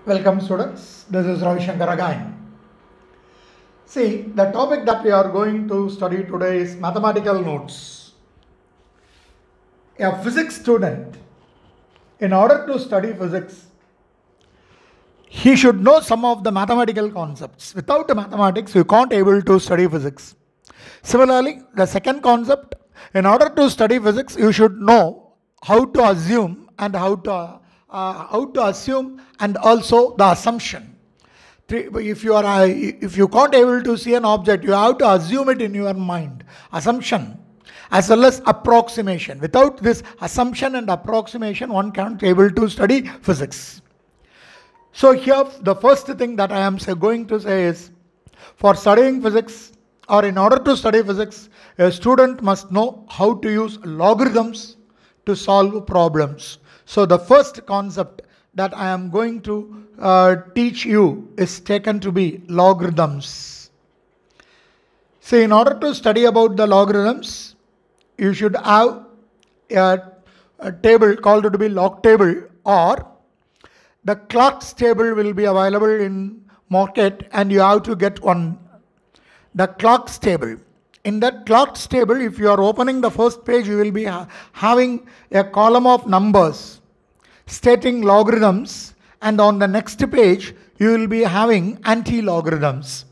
Welcome students, this is Ravi Shankar again. See, the topic that we are going to study today is mathematical notes. A physics student, in order to study physics, he should know some of the mathematical concepts. Without the mathematics, you can't able to study physics. Similarly, the second concept, in order to study physics, you should know how to assume and how to assume and also the assumption. If you can't able to see an object, you have to assume it in your mind. Assumption as well as approximation. Without this assumption and approximation, one can't able to study physics. So here, the first thing that I am going to say is, for studying physics or in order to study physics, a student must know how to use logarithms to solve problems. So the first concept that I am going to teach you is taken to be logarithms. See, in order to study about the logarithms, you should have a table called to be log table, or the Clark's table will be available in market and you have to get one. The Clark's table. In that Clark's table, if you are opening the first page, you will be having a column of numbers stating logarithms, and on the next page you will be having anti-logarithms.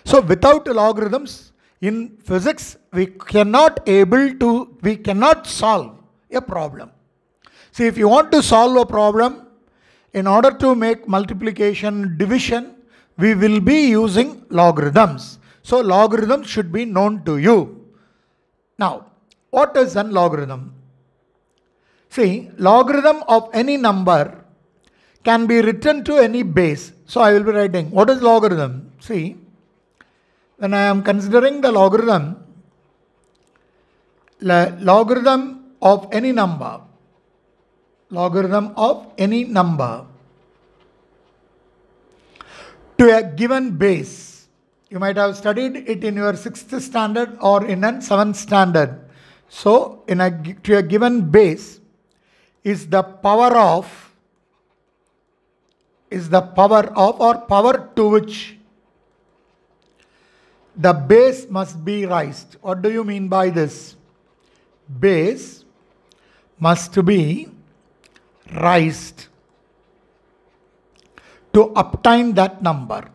So without logarithms in physics, we cannot solve a problem. See, if you want to solve a problem, in order to make multiplication, division, we will be using logarithms. So logarithms should be known to you. Now, what is an logarithm? See, logarithm of any number can be written to any base. So I will be writing, what is logarithm? See, when I am considering the logarithm of any number, to a given base. You might have studied it in your 6th standard or in a 7th standard. So, to a given base is the power of or power to which the base must be raised. What do you mean by this? Base must be raised to obtain that number.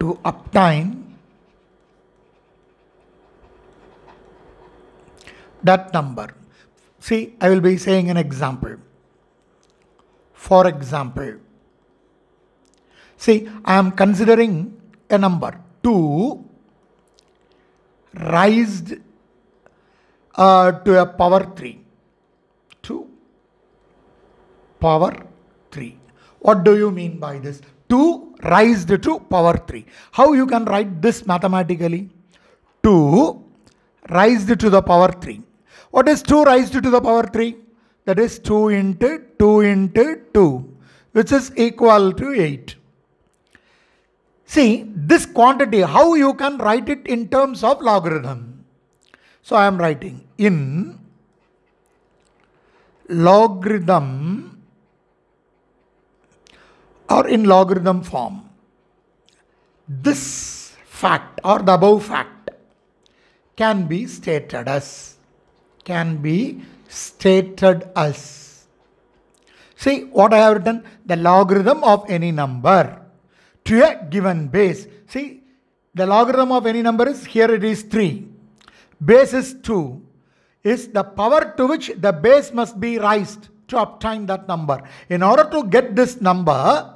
To obtain that number. See, I will be saying an example. For example, see, I am considering a number 2 raised to a power 3. 2 power 3. What do you mean by this? 2 raised to power 3. How you can write this mathematically? 2 raised to the power 3. What is 2 raised to the power 3? That is 2 into 2 into 2, which is equal to 8. See, this quantity, how you can write it in terms of logarithm? So I am writing in logarithm or in logarithm form. This fact or the above fact can be stated as. See what I have written? The logarithm of any number to a given base. See, the logarithm of any number is, here it is 3. Base is 2. Is the power to which the base must be raised to obtain that number. In order to get this number,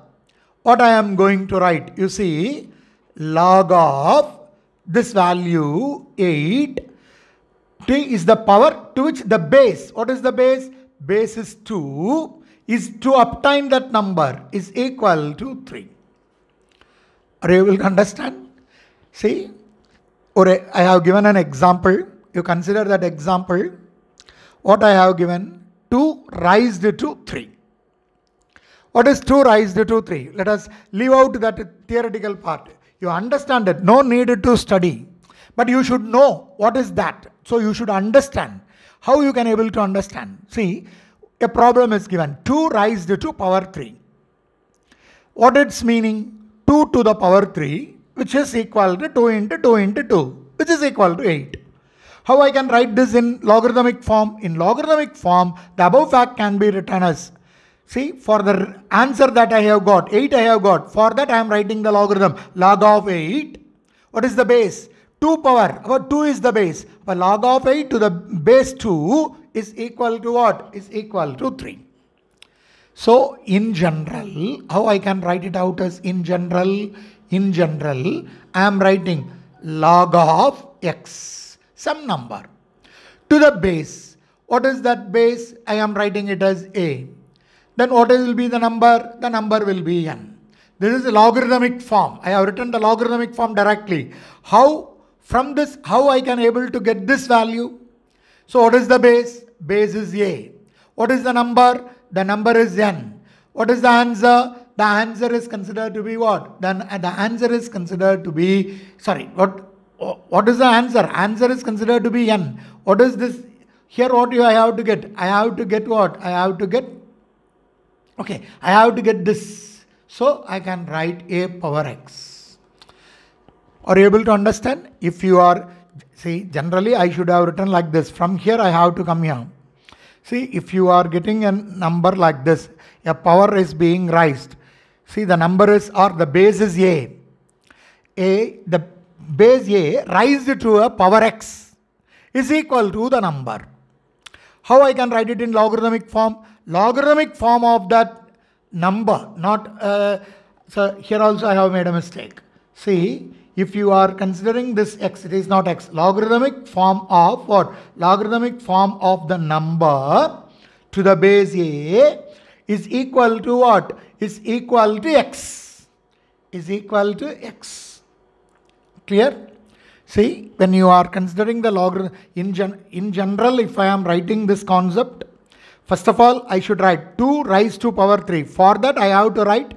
what I am going to write? You see, log of this value 8. T is the power to which the base. What is the base? Base is 2. Is to obtain that number is equal to 3. Are you able to understand? See, I have given an example. You consider that example. What I have given? 2 raised to 3. What is 2 raised to 3? Let us leave out that theoretical part. You understand it. No need to study. But you should know what is that. So you should understand. How you can able to understand? See, a problem is given, 2 raised to power 3. What it's meaning? 2 to the power 3, which is equal to 2 into 2 into 2, which is equal to 8. How I can write this in logarithmic form? In logarithmic form, the above fact can be written as, see, for the answer that I have got, 8 I have got, for that I am writing the logarithm, log of 8. What is the base? 2 power, about 2 is the base. But log of 8 to the base 2 is equal to what? Is equal to 3. So, in general, how I can write it out as in general, I am writing log of x, some number, to the base. What is that base? I am writing it as a. Then what will be the number? The number will be n. This is a logarithmic form. I have written the logarithmic form directly. How? From this, how I can able to get this value? So what is the base? Base is a. What is the number? The number is n. What is the answer? The answer is considered to be what? Then the answer is considered to be, sorry, what is the answer? Answer is considered to be n. What is this? Here what I have to get? I have to get what? I have to get, okay, I have to get this. So I can write a power x. Are you able to understand? If you are, see, generally I should have written like this. From here I have to come here. See, if you are getting a number like this, a power is being raised. See, the number is, or the base is a. The base a raised to a power x is equal to the number. How I can write it in logarithmic form? Logarithmic form of that number, not, so here also I have made a mistake. See, if you are considering this x, it is not x. Logarithmic form of what? Logarithmic form of the number to the base a is equal to what? Is equal to x. Is equal to x. Clear? See, when you are considering the logarithm, in general, if I am writing this concept, first of all, I should write 2 raised to power 3. For that, I have to write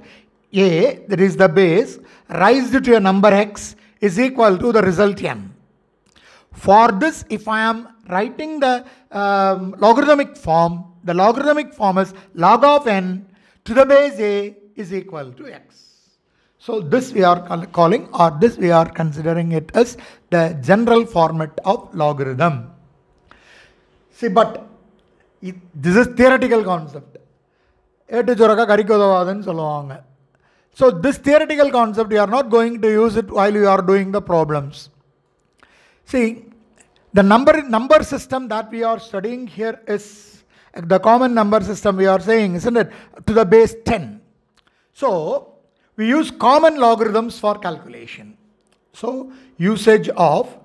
a, that is the base, raised to a number x is equal to the result n. For this, if I am writing the logarithmic form, the logarithmic form is log of n to the base a is equal to x. So this we are calling, or this we are considering it as the general format of logarithm. See, but this is theoretical concept. So this theoretical concept, you are not going to use it while you are doing the problems. See, the number system that we are studying here is the common number system we are saying, isn't it? To the base 10. So we use common logarithms for calculation. So usage of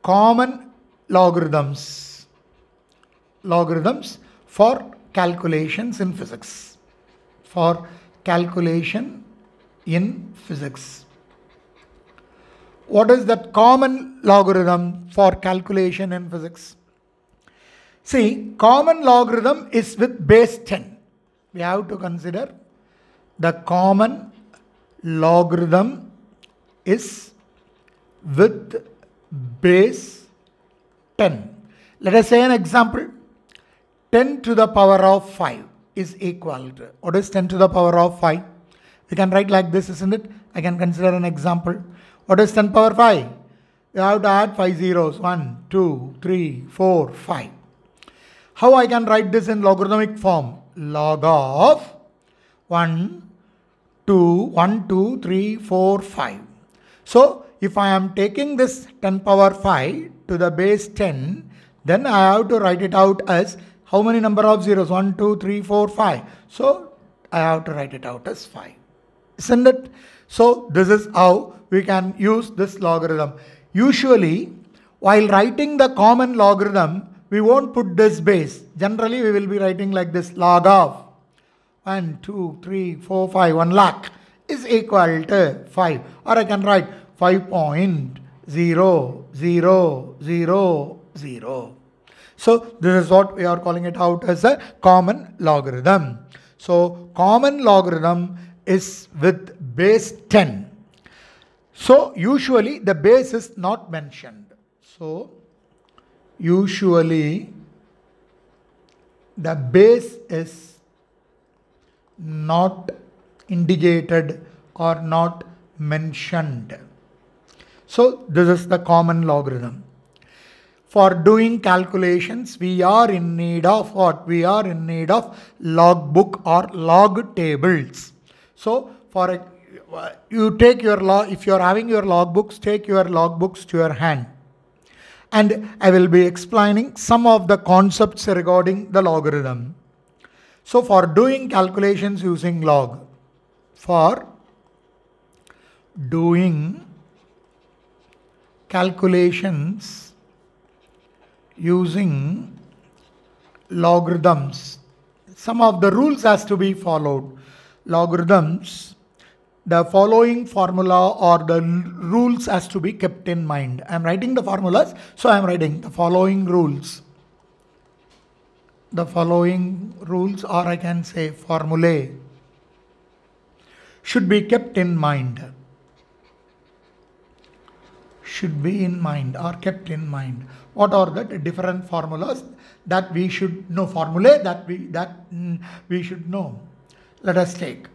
common logarithms for calculations in physics. For calculation in physics. What is that common logarithm for calculation in physics? See, common logarithm is with base 10. We have to consider the common logarithm is with base 10. Let us say an example. 10 to the power of 5 is equal to, what is 10 to the power of 5? We can write like this, isn't it? I can consider an example. What is 10 power 5? You have to add 5 zeros. 1, 2, 3, 4, 5. How I can write this in logarithmic form? Log of 1, 2, 3, 4, 5. So, if I am taking this 10 power 5 to the base 10, then I have to write it out as how many number of zeros? 1, 2, 3, 4, 5. So, I have to write it out as 5. Isn't it? So, this is how we can use this logarithm. Usually, while writing the common logarithm, we won't put this base. Generally, we will be writing like this: log of 1, 2, 3, 4, 5, 1 lakh is equal to 5. Or I can write 5.0000. So this is what we are calling it out as a common logarithm. So common logarithm is with base 10. So usually the base is not mentioned. So usually the base is not indicated or not mentioned. So this is the common logarithm. For doing calculations, we are in need of what? We are in need of logbook or log tables. So you take your log, if you are having your logbooks, take your logbooks to your hand. And I will be explaining some of the concepts regarding the logarithm. So for doing calculations using log, for doing calculations using logarithms, some of the rules has to be followed. Logarithms, the following formula or the rules has to be kept in mind. I am writing the formulas, so I am writing the following rules. The following rules, or I can say formulae, should be kept in mind. Should be in mind or kept in mind. What are the different formulas that we should know? Formulae that we should know. Let us take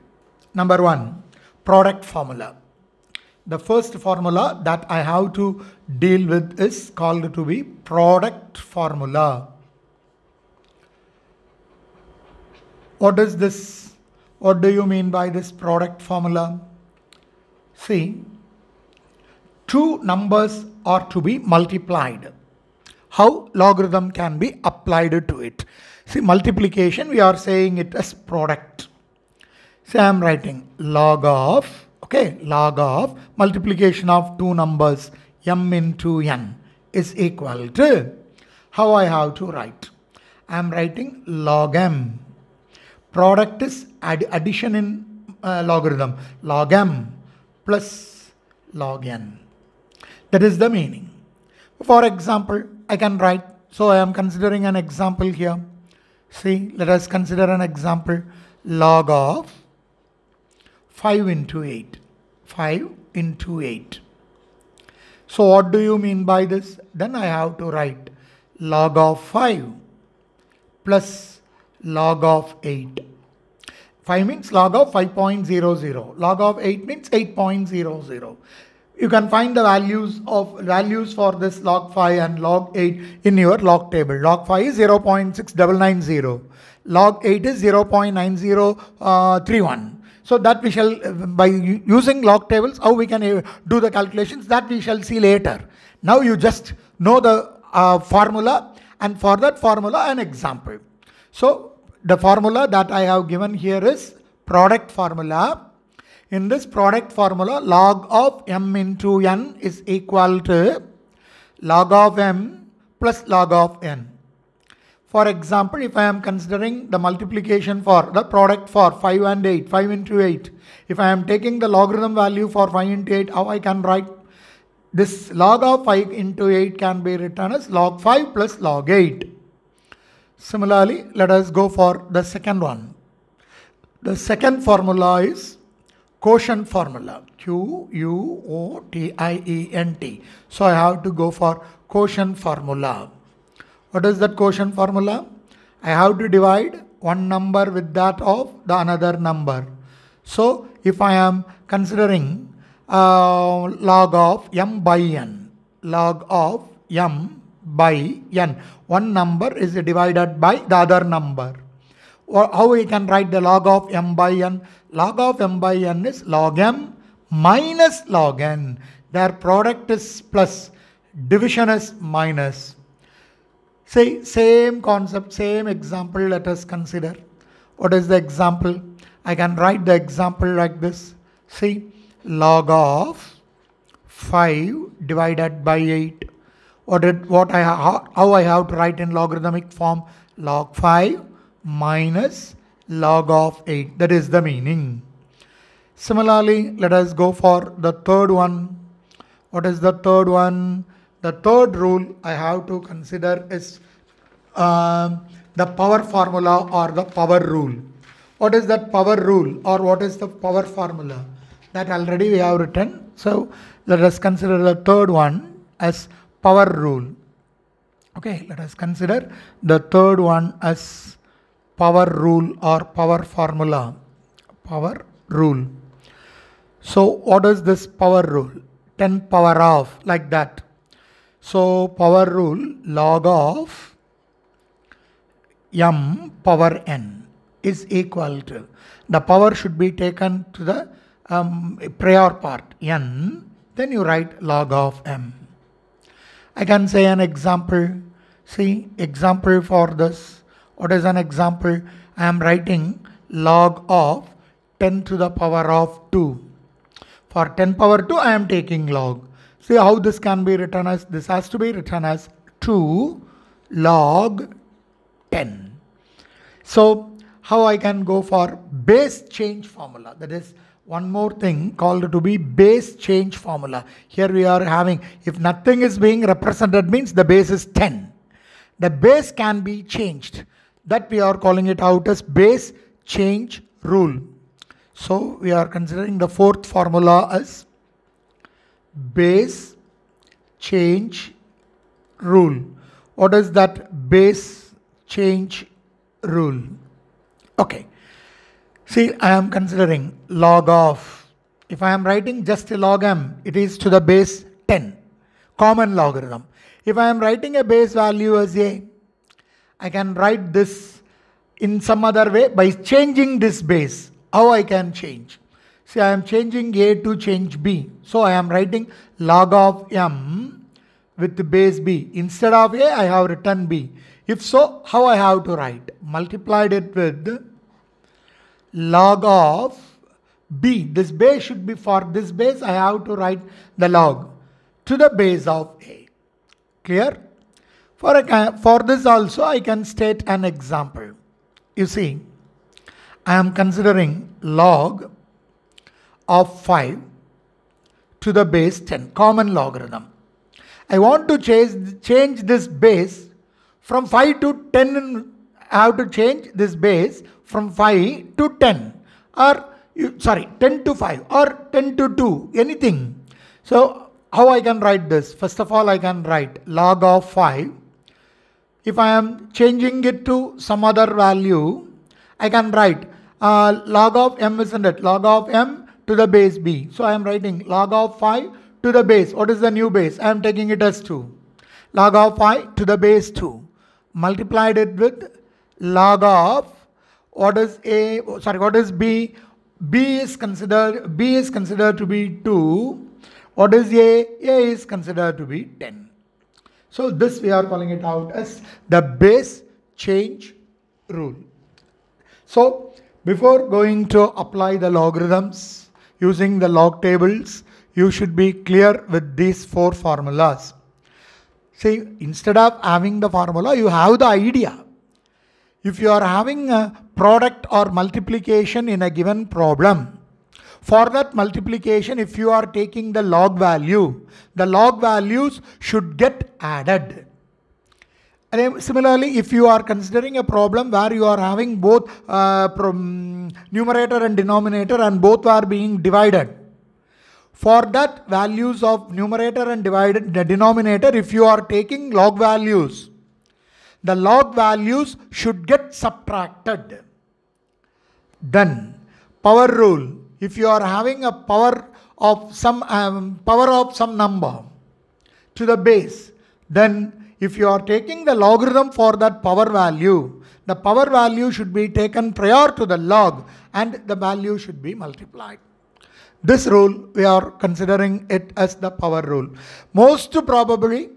number 1, product formula. The first formula that I have to deal with is called to be product formula. What is this? What do you mean by this product formula? See, two numbers are to be multiplied. How logarithm can be applied to it? See, multiplication, we are saying it as product. So I am writing log of, log of multiplication of two numbers m into n is equal to, how I have to write? I am writing log m. Product is addition in logarithm, log m plus log n. That is the meaning. For example, I can write, so I am considering an example here. See, let us consider an example. Log of 5 into 8. 5 into 8. So what do you mean by this? Then I have to write log of 5 plus log of 8. 5 means log of 5.00. Log of 8 means 8.00. You can find the values for this log 5 and log 8 in your log table. Log 5 is 0.6990. Log 8 is 0.9031. So that we shall, by using log tables, how we can do the calculations, that we shall see later. Now you just know the formula, and for that formula an example. So the formula that I have given here is product formula. In this product formula, log of m into n is equal to log of m plus log of n. For example, if I am considering the multiplication for the product for 5 and 8, 5 into 8. If I am taking the logarithm value for 5 into 8, how I can write? This log of 5 into 8 can be written as log 5 plus log 8. Similarly, let us go for the second one. The second formula is quotient formula, Quotient. So I have to go for quotient formula. What is that quotient formula? I have to divide one number with that of the another number. So if I am considering log of m by n, log of m by n, one number is divided by the other number. Or how we can write the log of m by n? Log of m by n is log m minus log n. Their product is plus, division is minus. Say, same concept, same example, let us consider. What is the example? I can write the example like this. See, log of 5 divided by 8. How I have to write in logarithmic form? Log 5 minus log of 8. That is the meaning. Similarly, let us go for the third one. What is the third one? The third rule I have to consider is the power formula or the power rule. What is that power rule or what is the power formula? That already we have written. So let us consider the third one as power rule. Okay, let us consider the third one as power rule or power formula. Power rule. So what is this power rule? 10 power of, like that. So power rule, log of m power n is equal to, the power should be taken to the prior part n, then you write log of m. I can say an example. See, example for this. What is an example? I am writing log of 10 to the power of 2. For 10 power 2, I am taking log. See how this can be written as, this has to be written as 2 log 10. So how I can go for base change formula? That is one more thing called to be base change formula. Here we are having, if nothing is being represented, means the base is 10. The base can be changed. That we are calling it out as base change rule. So we are considering the fourth formula as base change rule. What is that base change rule? Okay. See, I am considering log of, if I am writing just a log m, it is to the base 10, common logarithm. If I am writing a base value as a, I can write this in some other way by changing this base. How I can change? See, I am changing a to change b. So I am writing log of m with the base b. Instead of a, I have written b. If so, how I have to write? Multiplied it with log of b. This base should be, for this base I have to write the log to the base of a. Clear? For this also I can state an example. You see, I am considering log of 5 to the base 10, common logarithm. I want to change this base from 5 to 10. I have to change this base from 5 to 10, or 10 to 5 or 10 to 2, anything. So how I can write this? First of all, I can write log of 5. If I am changing it to some other value, I can write log of m, isn't it? Log of m to the base b. So I am writing log of 5 to the base. What is the new base? I am taking it as 2. Log of 5 to the base 2. Multiplied it with log of, what is b? B is considered to be 2. What is a? A is considered to be 10. So this we are calling it out as the base change rule. So before going to apply the logarithms using the log tables, you should be clear with these 4 formulas. See, instead of having the formula, you have the idea. If you are having a product or multiplication in a given problem, for that multiplication, if you are taking the log value, the log values should get added. And similarly, if you are considering a problem where you are having both numerator and denominator and both are being divided, for that values of numerator and the denominator, if you are taking log values, the log values should get subtracted. Then power rule, if you are having a power of some number to the base, then if you are taking the logarithm for that power value, the power value should be taken prior to the log and the value should be multiplied. This rule, we are considering it as the power rule. Most probably,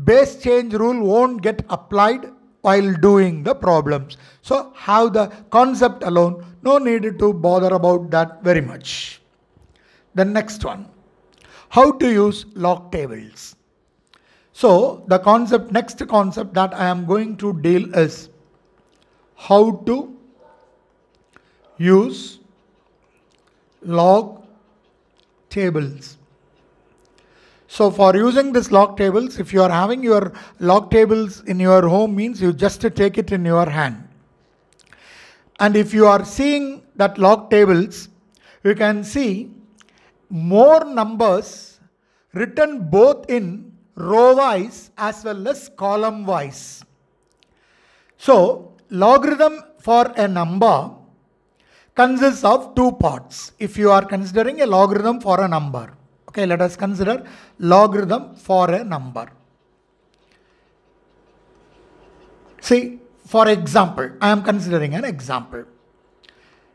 base change rule won't get applied while doing the problems. So have the concept alone, no need to bother about that very much. The next one, how to use log tables. So the next concept that I am going to deal is how to use log tables. So for using this log tables, if you are having your log tables in your home, means you just take it in your hand. And if you are seeing that log tables, you can see more numbers written both in row wise as well as column wise. So logarithm for a number consists of two parts. If you are considering a logarithm for a number, okay, let us consider logarithm for a number. See, for example, I am considering an example.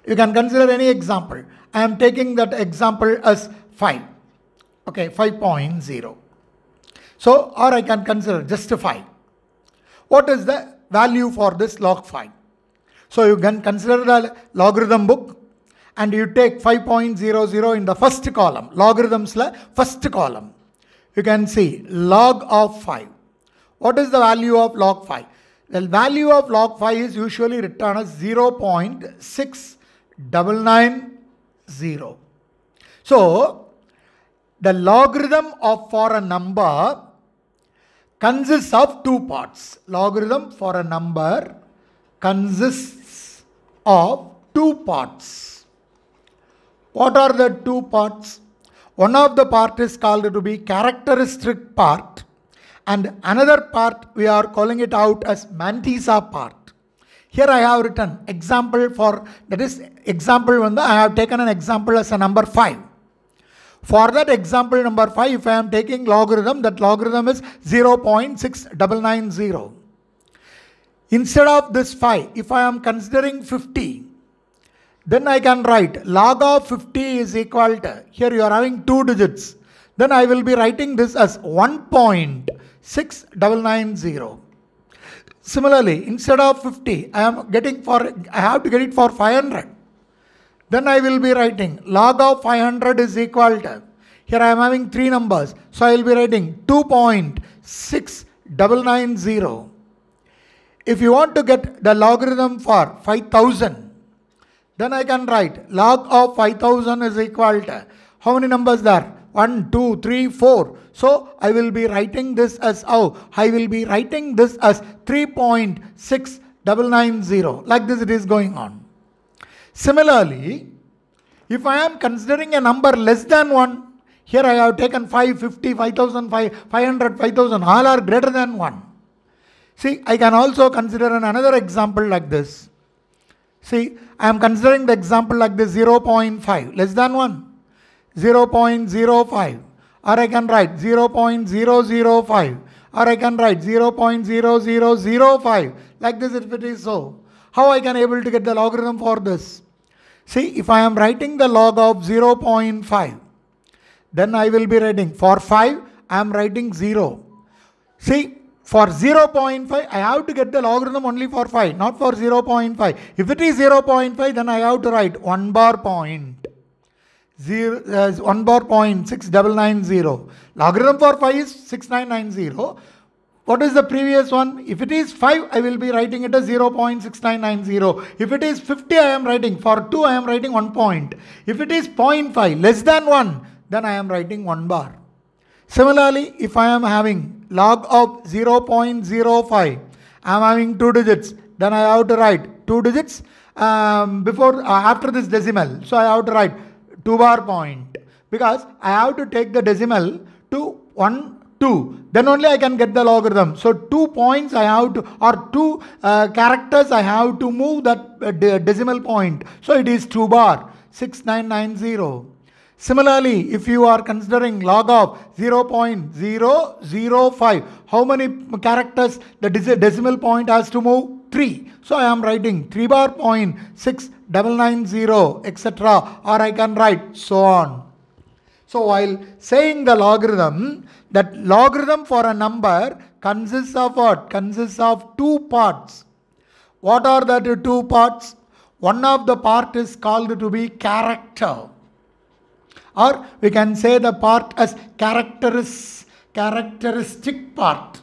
You can consider any example. I am taking that example as 5. Okay, 5.0. So, or I can consider just 5. What is the value for this log 5? So, you can consider the logarithm book and you take 5.00 in the first column. Logarithms la first column. You can see log of 5. What is the value of log 5? The value of log 5 is usually written as 0.6990. So, the logarithm for a number consists of two parts. Logarithm for a number consists of two parts. What are the two parts? One of the part is called to be characteristic part, and another part we are calling it out as mantissa part. Here I have written example for, that is example one, I have taken an example as a number 5. For that example number 5, if I am taking logarithm, that logarithm is 0.6990. Instead of this 5, if I am considering 50, then I can write log of 50 is equal to, here you are having 2 digits. Then I will be writing this as 1.6990. Similarly, instead of 50, I have to get it for 500. Then I will be writing log of 500 is equal to, here I am having 3 numbers. So I will be writing 2.6990. If you want to get the logarithm for 5000, then I can write log of 5000 is equal to, how many numbers there? 1, 2, 3, 4. So I will be writing this as how? I will be writing this as 3.6990. Like this it is going on. Similarly, if I am considering a number less than 1, here I have taken 5, 50, 5000, 500, 5000, all are greater than 1. See, I can also consider another example like this. See, I am considering the example like this, 0.5, less than 1, 0.05, or I can write 0.005, or I can write 0.0005, like this if it is so. How I can able to get the logarithm for this? See, if I am writing the log of 0.5, then I will be writing, for 5, I am writing 0. See, for 0.5, I have to get the logarithm only for 5, not for 0.5. If it is 0.5, then I have to write 1 bar point 6990. Logarithm for 5 is 6990. What is the previous one? If it is 5, I will be writing it as 0.6990. If it is 50, I am writing. For 2, I am writing 1 point. If it is 0.5, less than 1, then I am writing 1 bar. Similarly, if I am having log of 0.05, I am having 2 digits, then I have to write 2 digits after this decimal. So I have to write 2 bar point, because I have to take the decimal to 1, 2. Then only I can get the logarithm. So 2 points I have to, or 2 characters I have to move that decimal point. So it is 2 bar, 6990. Similarly, if you are considering log of 0.005, how many characters the decimal point has to move? 3. So I am writing 3 bar point 6990, etc. Or I can write so on. So while saying the logarithm, that logarithm for a number consists of what? Consists of 2 parts. What are the 2 parts? One of the part is called to be character. Or we can say the part as characteristic part.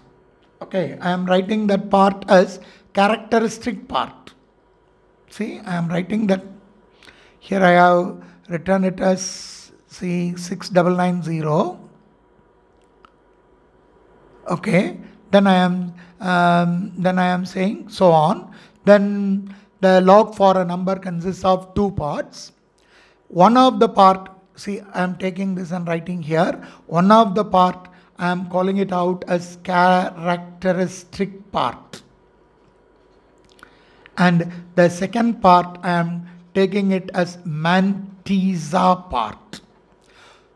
Okay, I am writing that part as characteristic part. See, I am writing that. Here I have written it as, see, 6990. Okay, then I am saying so on. Then the log for a number consists of 2 parts. One of the part, see, I am taking this and writing here. One of the part, I am calling it out as characteristic part. And the second part I am taking it as mantissa part.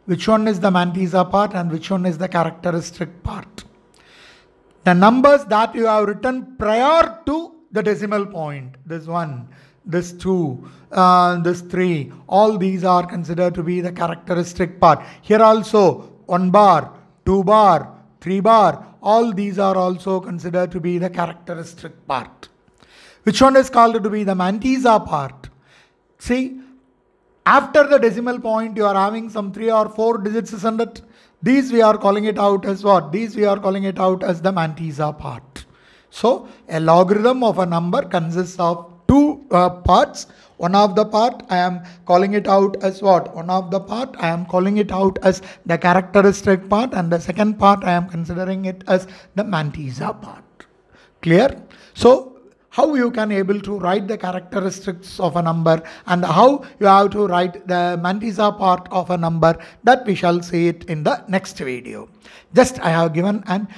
Which one is the mantissa part and which one is the characteristic part? The numbers that you have written prior to the decimal point, this 1, this 2, this 3, all these are considered to be the characteristic part. Here also 1 bar, 2 bar, 3 bar, all these are also considered to be the characteristic part. Which one is called to be the mantissa part? See, after the decimal point you are having some 3 or 4 digits, isn't it? These we are calling it out as what? These we are calling it out as the mantissa part. So a logarithm of a number consists of 2 parts. One of the part I am calling it out as what? One of the part I am calling it out as the characteristic part, and the second part I am considering it as the mantissa part. Clear? So how you can able to write the characteristics of a number and how you have to write the mantissa part of a number, that we shall see it in the next video. Just I have given an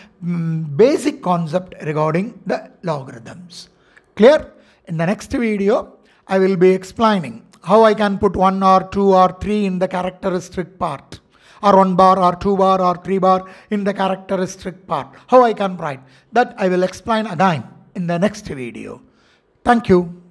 basic concept regarding the logarithms. Clear? In the next video I will be explaining how I can put 1 or 2 or 3 in the characteristic part, or 1 bar or 2 bar or 3 bar in the characteristic part. How I can write that I will explain again in the next video. Thank you.